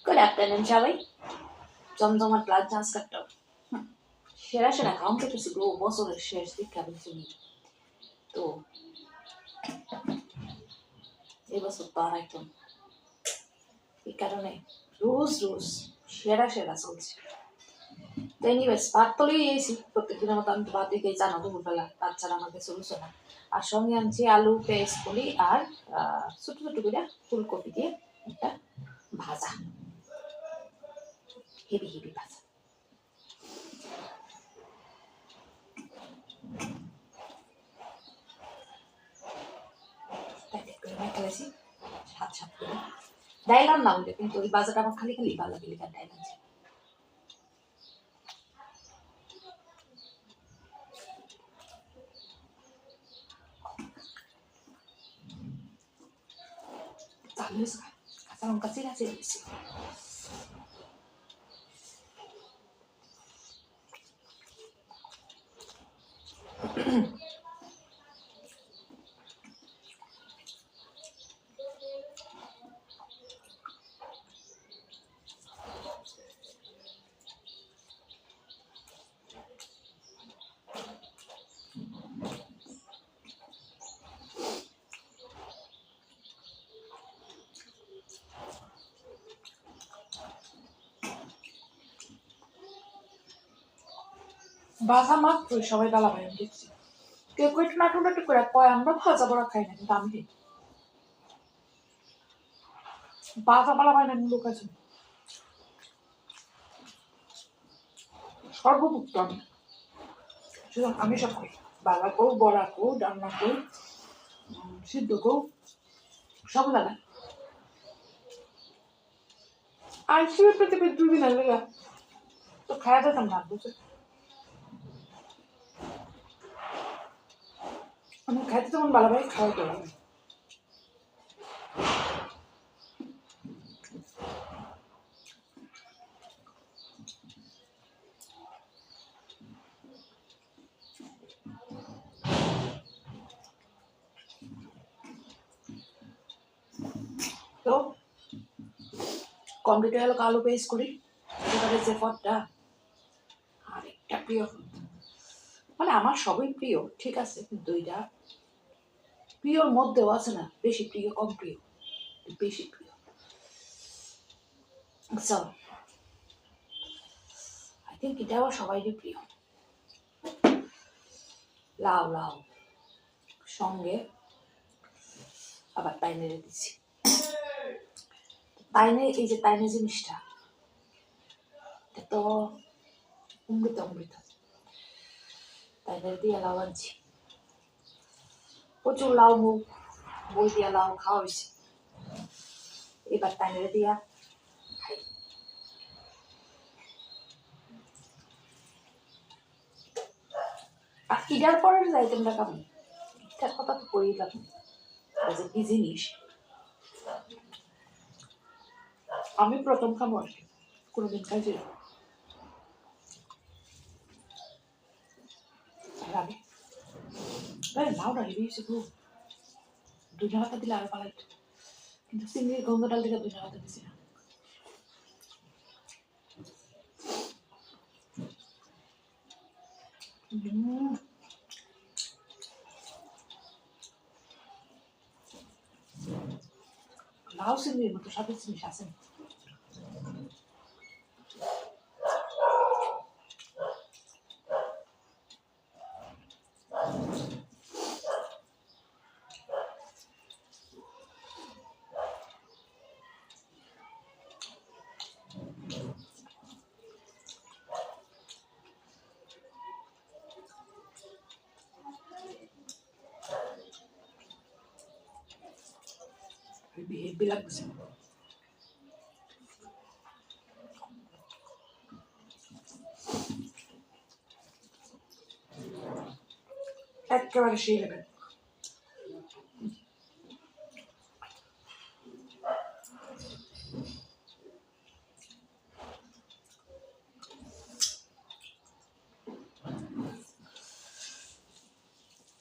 Good afternoon, shall we? জমজমাট lunch আজকারটা সেরা সেরা খাওয়ান খেতেছি গো বছরের শেষ দীক্ষা তুমি তো এবছর তো আর একদম এই কারণে রোজ রোজ সেরা সেরা চলছে তো এনিওয়েজ ভাত তো লিয়ে এসেছি প্রত্যেকদিনের মতো আমি তো ভাত দিকেই জানো দুপুরবেলা তাছাড়া আমাকে চলছে না আর সঙ্গে আনছি আলু পেঁয়াজ কলি আর ছোট ছোট করে ফুলকপি দিয়ে একটা ভাজা হেভি হেভি ভাজা প্যাকেট করে মেখেছি সাত সাত করে ডাইল আর না হইলে কিন্তু ওই বাজারটা আমার খালি খালি ভালো বিলিকার ডাইল আছে চালু হয়েছে কাঁচা লঙ্কা চিরা চিরা দিচ্ছি ভাজা মাত্রই সবাই গালা ভাই আমি দেখছি কেউ কেউ একটু নাটু নাটু করে কয় আমরা ভাজা বড়া খাই না কিন্তু আমি খাই ভাজা বলা হয় না লোক আছে সর্বভুক্ত আমি সুতরাং আমি সব খাই বাবা কৌ বড়া কৌ ডালনা কৌ সিদ্ধ কৌ সব লাগে আইসিউ পৃথিবীর 2 দিন আগে তো খাওয়া যেতাম না বুঝে আমি খাইতে তখন ভালো ভাই খাওয়া তো লাগে তো কমপ্লিট হয়ে গেল কালো পেস্ট করি এবারে যে পদটা আরেকটা প্রিয় মানে আমার সবই প্রিয় ঠিক আছে কিন্তু এটা প্রিয়র মধ্যেও আছে না বেশি প্রিয় কম প্রিয় বেশি প্রিয় সো আই থিঙ্ক এটাও সবাইরই প্রিয় লাউ লাউ সঙ্গে আবার তাইনে দিচ্ছি তাইনে এই যে তাইনে জিনিসটা এটা তো অমৃত অমৃত তাইনে দিয়ে লাউ আনছি প্রচুর লাউ মুখ বই দিয়া লাউ খাওয়া হয়েছে এবার তাইনে দিয়া খাই আর ইটার পরের আইটেমটা কেমন ইটার কথা তো করেই কেমন যে কি জিনিস আমি প্রথম খাবো আর কি কোনোদিন খাইছি লাগে লাউটা হেভি হয়েছে খুব 2 টাকা দিলে আরো ভালো হতো কিন্তু চিংড়ির গন্ধটাল থেকে 2 টাকা দিছি না লাউ চিংড়ির মতো স্বাদের জিনিস আছে হেভি লাগছে একেবারে সেই লেভেল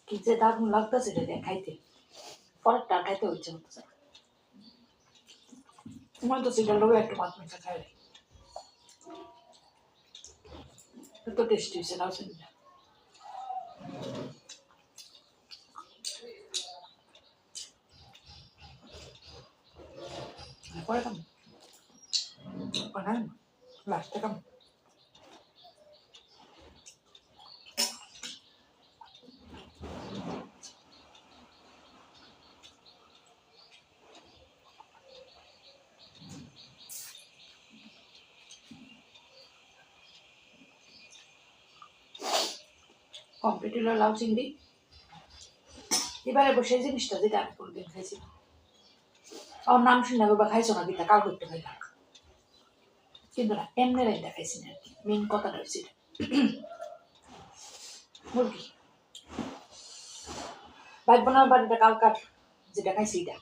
কি যে দারুণ লাগতেছে এটা খাইতে পরেরটা খাইতে হচ্ছে হচ্ছে মনে তো সেটার লোক একটু মাছ মেখে খাই এত টেস্টি হয়েছে না সেটা পরে কেমন বানান লাস্টে কেমন কমপ্লিট হলো লাউ চিংড়ি এবারে বসে জিনিসটা যেটা আমি কোনোদিন খাইছি ওর নাম শুনে বাবা খাইছো না দিতা কাল করতে খাই থাক কিন্তু না এমনি রাইটা খাইছি না আর কি মেন কথাটা হচ্ছে মুরগি বাইক বোনার বাড়িটা কালকার যেটা খাইছি এটা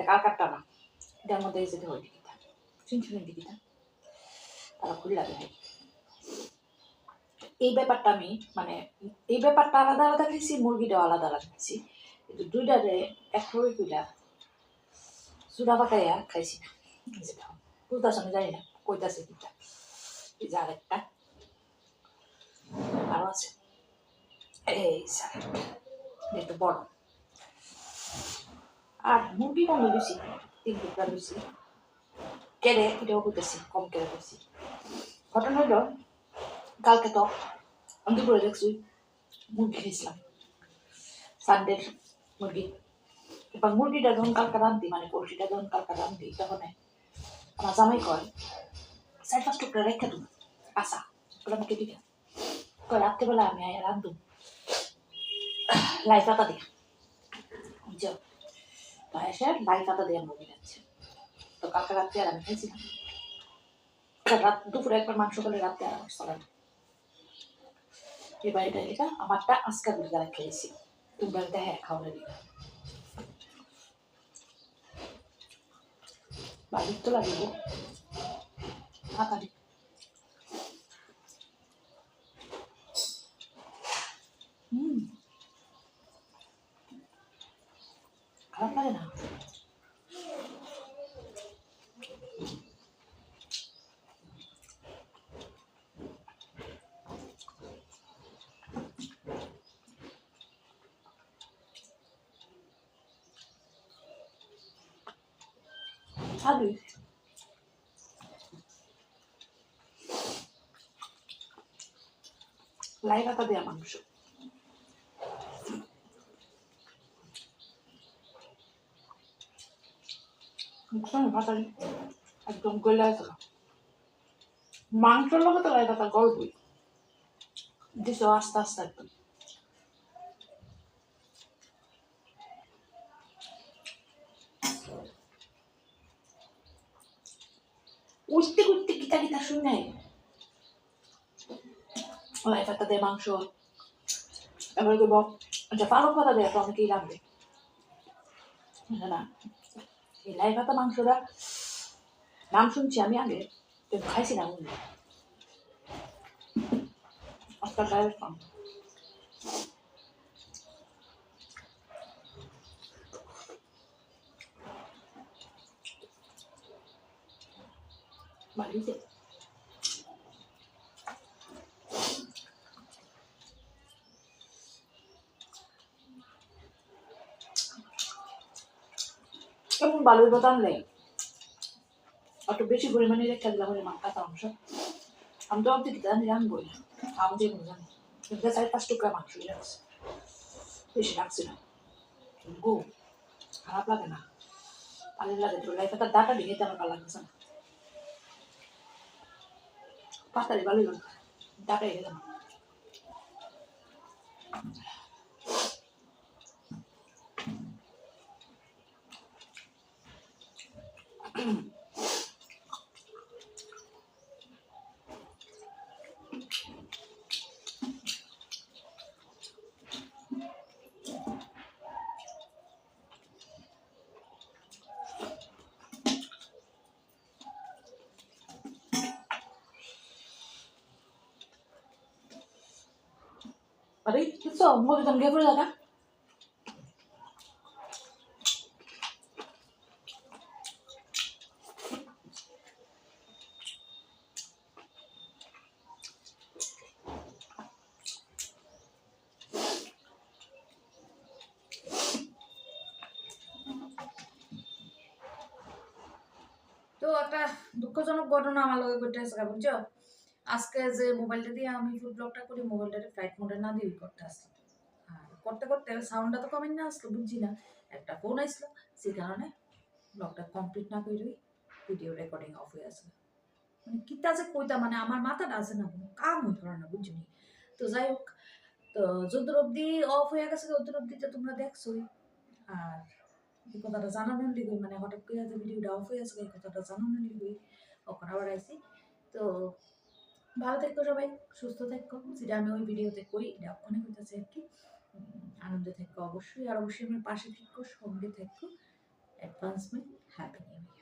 কালকারটা না এটার মধ্যে যেতে হয় টিকিটা শুনছিলেন টিকিটা তারা খুলে লাগে ভাই এই ব্যাপারটা আমি মানে এই ব্যাপারটা আলাদা আলাদা খাইছি মুরগিটাও আলাদা আলাদা খাইছি কিন্তু দুইটারে একভাবে কুইলা চূড়া পাকাইয়া খাইছি না যেটা বুঝতেছ আমি জানি না কইতাছে কিটা এই যে আরেকটা আরো আছে এই একটু বড় আর মুরগি কম বেশি 3 টুকরা বেশি কেড়ে এটাও করতেছি কম কেড়ে করছি ঘটনা হইল কালকে তো আমি দুপুরে দেখছি মুরগি খেয়েছিলাম সানডের মুরগি এবার মুরগিটা যখন কালকে রান্ধি মানে কলসিটা যখন কালকে রান্ধি তখন আমার জামাই কয় 4-5 টুকরা রেখে দেবো আসা ওগুলো আমাকে দিবে কয় রাত্রেবেলা আমি রান্ধু লাই পাতা দিয়ে বুঝছো তো এসে লাই পাতা দিয়ে মুরগি রাখছে তো কালকে রাত্রে আর আমি খাইছিলাম রাত দুপুরে একবার মাংস করলে রাত্রে আর আমার চলে না এই বাড়িটা এটা আমারটা আজকাল বিকালে খেয়েছি তুমি বাড়িতে হ্যাঁ খাওয়ালে দিবে বাড়ির তো লাগিব ফাঁকা দিই খারাপ লাগে না ভালোই লাই পাতা দেওয়া মাংস ভাতালি একদম গলে থাকা মাংসের লোকে তো লাই পাতা গল্পই দিস আস্তে আস্তে একদম উঠতে উঠতে কিতা কিতা শুনে লাই পাতা দিয়ে মাংস এবার করবো আচ্ছা পালক পাতা দেয় তো অনেকেই রাখবে না এই লাই পাতা মাংসটা নাম শুনছি আমি আগে কিন্তু খাইছি না আজকাল খাই কম বাড়িতে কেমন বালুর কথা আনলে একটু বেশি পরিমাণে রেখে দিলাম ওই কাঁচা মাংস আমি তো অব্দি জানি রাখবোই না আমি যে জানি কিন্তু 4-5 টুকরা মাংস রাখছি বেশি রাখছি না গো খারাপ লাগে না ভালো লাগে তো লাই পাতার ডাটা ভেঙে আমার ভালো লাগছে না পাতারি ভালোই লাগে ডাটা ভেঙে না अरे किती मोठी दंगे पडला का তো একটা দুঃখজনক ঘটনা আমার লগে ঘটেছে বুঝছো। আজকে যে মোবাইলটা দিয়ে আমি ফুড ব্লগটা করি, মোবাইলটাকে ফ্লাইট মোডে না দিয়ে করতে আসলাম। আর করতে করতে সাউন্ডটা তো কমেন্ট না আসলো, বুঝছি না, একটা ফোন আসলো, সেই কারণে ব্লগটা কমপ্লিট না করেই ভিডিও রেকর্ডিং অফ হয়ে আসলো। মানে কিতা যে কইতা, মানে আমার মাথাটা আছে না, কোনো কাম হই করে না বুঝছি। তো যাই হোক, তো যদ্দূর অব্দি অফ হয়ে গেছে তদ্দূর অব্দি তো তোমরা দেখছোই। আর এই কথাটা জানানোর লিগই, মানে হঠাৎ করে যে ভিডিওটা অফ হয়ে গেছে এই কথাটা জানানোর লিগই ওখানে আবার আইছি। তো ভালো থেকো সবাই, সুস্থ থেকো, যেটা আমি ওই ভিডিওতে করি এটা ওখানে হইতেছে আর কি। আনন্দে থেকো অবশ্যই, আর অবশ্যই আমার পাশে থেকো, সঙ্গে থেকো। Advancement happy new year.